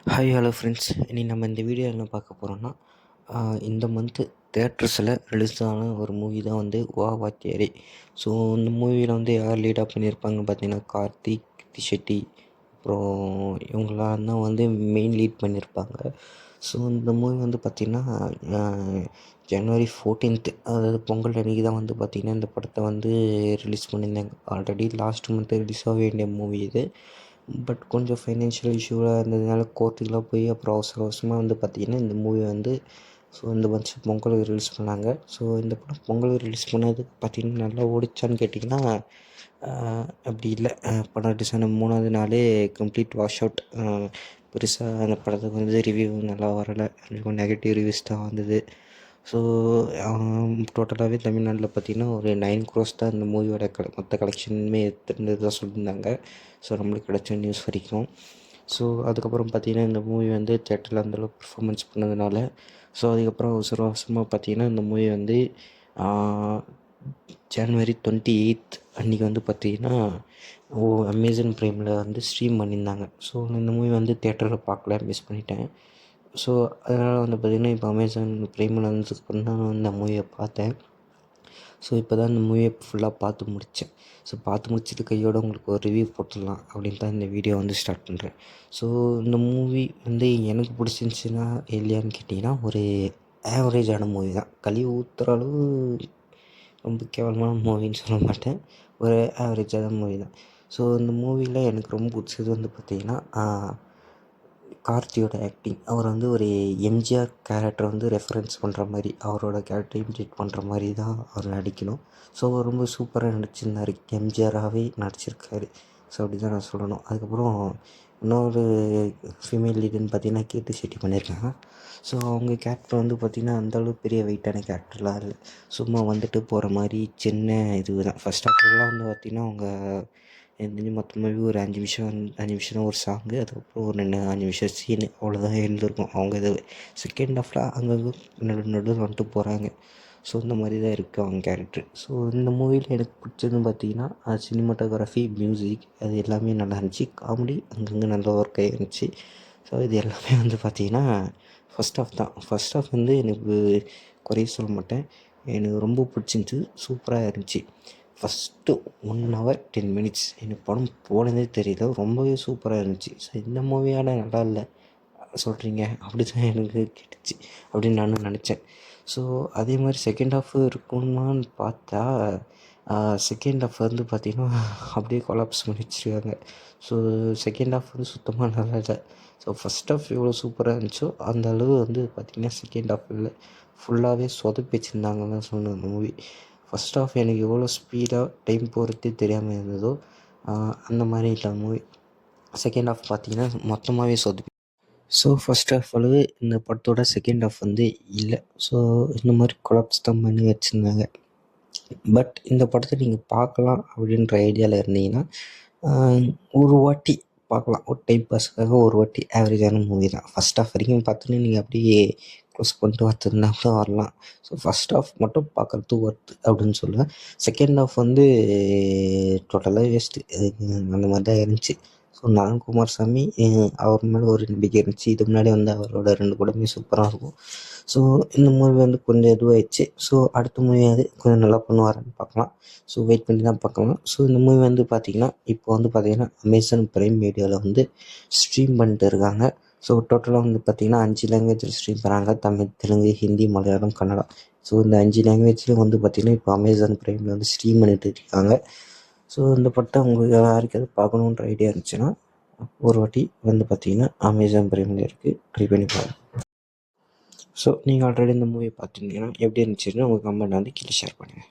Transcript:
Hi hello friends. இனி நம்ம இந்த வீடியோ என்ன பார்க்க போகிறோம்னா, இந்த மந்த்து தேட்டர்ஸில் ரிலீஸ் ஆன ஒரு மூவி தான் வந்து வா வாத்தியாரே. ஸோ இந்த மூவியில் வந்து யார் லீடாக பண்ணியிருப்பாங்கன்னு பார்த்தீங்கன்னா, கார்த்திக், கிருத்தி ஷெட்டி, அப்புறம் இவங்களாம் தான் வந்து மெயின் லீட் பண்ணியிருப்பாங்க. ஸோ இந்த மூவி வந்து பார்த்திங்கன்னா, ஜனவரி 14th அதாவது பொங்கல் அன்றைக்கி தான் வந்து பார்த்திங்கன்னா இந்த படத்தை வந்து ரிலீஸ் பண்ணியிருந்தாங்க. ஆல்ரெடி லாஸ்ட் மந்த்து ரிலீஸ் ஆக வேண்டிய மூவி இது. பட் கொஞ்சம் ஃபைனான்ஷியல் இஷ்யூவாக இருந்ததுனால கோர்ட்டுக்கெலாம் போய் அப்புறம் அவசர அவசரமாக வந்து பார்த்திங்கன்னா இந்த மூவி வந்து இந்த வருஷம் பொங்கலுக்கு ரிலீஸ் பண்ணாங்க. ஸோ இந்த படம் பொங்கலுக்கு ரிலீஸ் பண்ணது பார்த்திங்கன்னா நல்லா ஓடிச்சான்னு கேட்டிங்கன்னா அப்படி இல்லை. படம் ரிலீஸ் ஆன 3வது நாளே கம்ப்ளீட் வாஷ் அவுட். பெருசாக அந்த படத்துக்கு வந்து ரிவ்யூ நல்லா வரலை, கொஞ்சம் நெகட்டிவ் ரிவ்யூஸ் தான் வந்தது. ஸோ டோட்டலாகவே தமிழ்நாட்டில் பார்த்திங்கன்னா ஒரு 9 crores தான் இந்த மூவியோட மொத்த கலெக்ஷனுமே எடுத்துருந்ததாக சொல்லியிருந்தாங்க. ஸோ நம்மளுக்கு கிடச்ச நியூஸ் வரைக்கும். ஸோ அதுக்கப்புறம் பார்த்திங்கன்னா இந்த மூவி வந்து தேட்டரில் அந்தளவுக்கு பர்ஃபார்மன்ஸ் பண்ணதுனால அதுக்கப்புறம் அவசர அவசரமாக பார்த்திங்கன்னா இந்த மூவி வந்து ஜனவரி 28th அன்றைக்கி வந்து பார்த்திங்கன்னா அமேசான் ப்ரைமில் வந்து ஸ்ட்ரீம் பண்ணியிருந்தாங்க. ஸோ இந்த மூவி வந்து தேட்டரில் பார்க்கல, மிஸ் பண்ணிட்டேன். ஸோ அதனால் வந்து பார்த்திங்கன்னா இப்போ அமேசான் ப்ரைமில் வந்ததுக்கப்புறம் தான் நான் இந்த மூவியை பார்த்தேன். ஸோ இப்போ தான் இந்த மூவியை ஃபுல்லாக பார்த்து முடித்தேன். ஸோ பார்த்து முடிச்சது கையோடு உங்களுக்கு ஒரு ரிவ்யூ போட்டுடலாம் அப்படின்னு தான் இந்த வீடியோ வந்து ஸ்டார்ட் பண்ணுறேன். ஸோ இந்த மூவி வந்து எனக்கு பிடிச்சிருந்துச்சின்னா இல்லையான்னு கேட்டிங்கன்னா, ஒரு ஆவரேஜான மூவி தான். கழுவி ஊற்றுற அளவு ரொம்ப கேவலமான மூவின்னு சொல்ல மாட்டேன், ஒரு ஆவரேஜான மூவி தான். ஸோ இந்த மூவியில் எனக்கு ரொம்ப பிடிச்சது வந்து பார்த்திங்கன்னா கார்த்தியோட ஆக்டிங். அவர் வந்து ஒரு எம்ஜிஆர் கேரக்டரை வந்து ரெஃபரன்ஸ் பண்ணுற மாதிரி, அவரோட கேரக்டரை இமிட்டேட் பண்ணுற மாதிரி தான் அவர் நடிக்கணும். ஸோ அவர் ரொம்ப சூப்பராக நடிச்சிருந்தார், எம்ஜிஆராகவே நடிச்சிருக்காரு. ஸோ அப்படி தான் நான் சொல்லணும். அதுக்கப்புறம் இன்னொரு ஃபீமேல் லீடுன்னு பார்த்திங்கன்னா கீர்த்தி ஷெட்டி பண்ணியிருக்காங்க. ஸோ அவங்க கேரக்டர் வந்து பார்த்திங்கன்னா அந்தளவுக்கு பெரிய வெயிட்டான கேரக்டர்லாம் இல்லை, சும்மா வந்துட்டு போகிற மாதிரி சின்ன இது தான். ஃபஸ்ட் ஆஃப் ஆல்லாம் வந்து பார்த்திங்கன்னா அவங்க எனக்கு மொத்தமாகவே ஒரு 5 நிமிஷம் தான் ஒரு சாங்கு, அதுக்கப்புறம் ஒரு 5 நிமிஷம் சீனு அவ்வளோதான் இருந்திருக்கும் அவங்க இது. செகண்ட் ஹாஃபில் அங்கங்கே நடுவில் வந்துட்டு போகிறாங்க. ஸோ இந்த மாதிரி தான் இருக்குது அவங்க கேரக்டர். ஸோ இந்த மூவியில் எனக்கு பிடிச்சதுன்னு பார்த்தீங்கன்னா சினிமாட்டோகிராஃபி, மியூசிக் அது எல்லாமே நல்லா இருந்துச்சு. காமெடி அங்கங்கே நல்லா ஒர்க் ஆகிருந்துச்சு. ஸோ இது எல்லாமே வந்து பார்த்திங்கன்னா ஃபஸ்ட் ஹாஃப் தான். ஃபஸ்ட் ஹாஃப் வந்து எனக்கு குறைய சொல்ல மாட்டேன், எனக்கு ரொம்ப பிடிச்சிருந்துச்சி, சூப்பராக இருந்துச்சு. ஃபஸ்ட்டு 1 hour 10 minutes எனக்கு படம் போனதே தெரியல, ரொம்பவே சூப்பராக இருந்துச்சு. ஸோ இந்த மூவியான நல்லா இல்லை சொல்கிறீங்க, அப்படி தான் எனக்கு கேட்டுச்சு அப்படின்னு நானும் நினச்சேன். ஸோ அதே மாதிரி செகண்ட் ஹாஃபு இருக்குமான்னு பார்த்தா செகண்ட் ஹாஃப் வந்து பார்த்திங்கன்னா அப்படியே கொலாப்ஸ் பண்ணி வச்சுருக்காங்க. ஸோ செகண்ட் ஹாஃப் வந்து சுத்தமாக நல்லா இல்லை. ஸோ ஃபஸ்ட் ஹாஃப் எவ்வளோ சூப்பராக இருந்துச்சோ அந்த அளவு வந்து பார்த்திங்கன்னா செகண்ட் ஹாஃப் இல்லை, ஃபுல்லாகவே சொதப்பி வச்சுருந்தாங்கன்னு தான் சொல்லணும் அந்த மூவி. ஃபஸ்ட் ஹாஃப் எனக்கு எவ்வளோ ஸ்பீடாக டைம் போகிறதே தெரியாமல் இருந்ததோ அந்த மாதிரி இல்லை மூவி. செகண்ட் ஹாஃப் பார்த்திங்கன்னா மொத்தமாகவே சொதப்பி. ஸோ ஃபஸ்ட் ஹாஃப் அளவு இந்த படத்தோட செகண்ட் ஹாஃப் வந்து இல்லை. ஸோ இந்த மாதிரி கொலாப்ஸ் தான் பண்ணி வச்சுருந்தாங்க. பட் இந்த படத்தை நீங்கள் பார்க்கலாம் அப்படின்ற ஐடியாவில் இருந்தீங்கன்னா ஒரு வாட்டி பார்க்கலாம், ஒரு டைம் பாஸுக்காக ஒரு வாட்டி. ஆவரேஜான மூவி தான். ஃபஸ்ட் ஹாஃப் வரைக்கும் பார்த்தோன்னே நீங்கள் அப்படியே க்ளோஸ் பண்ணிட்டு வரதுனா கூட வரலாம். ஸோ ஃபஸ்ட் ஹாஃப் மட்டும் பார்க்குறது ஒர்த்து அப்படின்னு சொல்லுவேன். செகண்ட் ஹாஃப் வந்து டோட்டலாக வேஸ்ட்டு, அந்த மாதிரி தான் இருந்துச்சு. ஸோ நான் குமாரசாமி அவர் மேலே ஒரு நம்பிக்கை இருந்துச்சு. இது முன்னாடி வந்து அவரோட 2 படமே சூப்பராக இருக்கும். ஸோ இந்த மூவி வந்து கொஞ்சம் இதுவாகிடுச்சு. ஸோ அடுத்த மூவி வந்து கொஞ்சம் நல்லா பண்ணுவாருன்னு பார்க்கலாம். ஸோ வெயிட் பண்ணி தான் பார்க்கலாம். ஸோ இந்த மூவி வந்து பார்த்திங்கன்னா இப்போ வந்து பார்த்திங்கன்னா அமேசான் ப்ரைம் வீடியோவில் வந்து ஸ்ட்ரீம் பண்ணிட்டு இருக்காங்க. ஸோ டோட்டலாக வந்து பார்த்திங்கன்னா 5 லாங்குவேஜில் ஸ்ட்ரீம் பண்ணுறாங்க, தமிழ், தெலுங்கு, ஹிந்தி, மலையாளம், கன்னடா. ஸோ இந்த 5 லாங்குவேஜ்லேயும் வந்து பார்த்திங்கன்னா இப்போ அமேசான் ப்ரைமில் வந்து ஸ்ட்ரீம் பண்ணிட்டு இருக்காங்க. ஸோ இந்த படத்தை உங்களுக்கு யாருக்காவது பார்க்கணுன்ற ஐடியா இருந்துச்சுன்னா ஒரு வாட்டி வந்து பார்த்திங்கன்னா அமேசான் ப்ரைமில் இருக்குது, ட்ரை பண்ணி பாருங்கள். ஸோ நீங்கள் ஆல்ரெடி இந்த மூவியை பார்த்துருந்தீங்கன்னா எப்படி இருந்துச்சுன்னு உங்கள் கமெண்ட் வந்து கீழே ஷேர் பண்ணுங்கள்.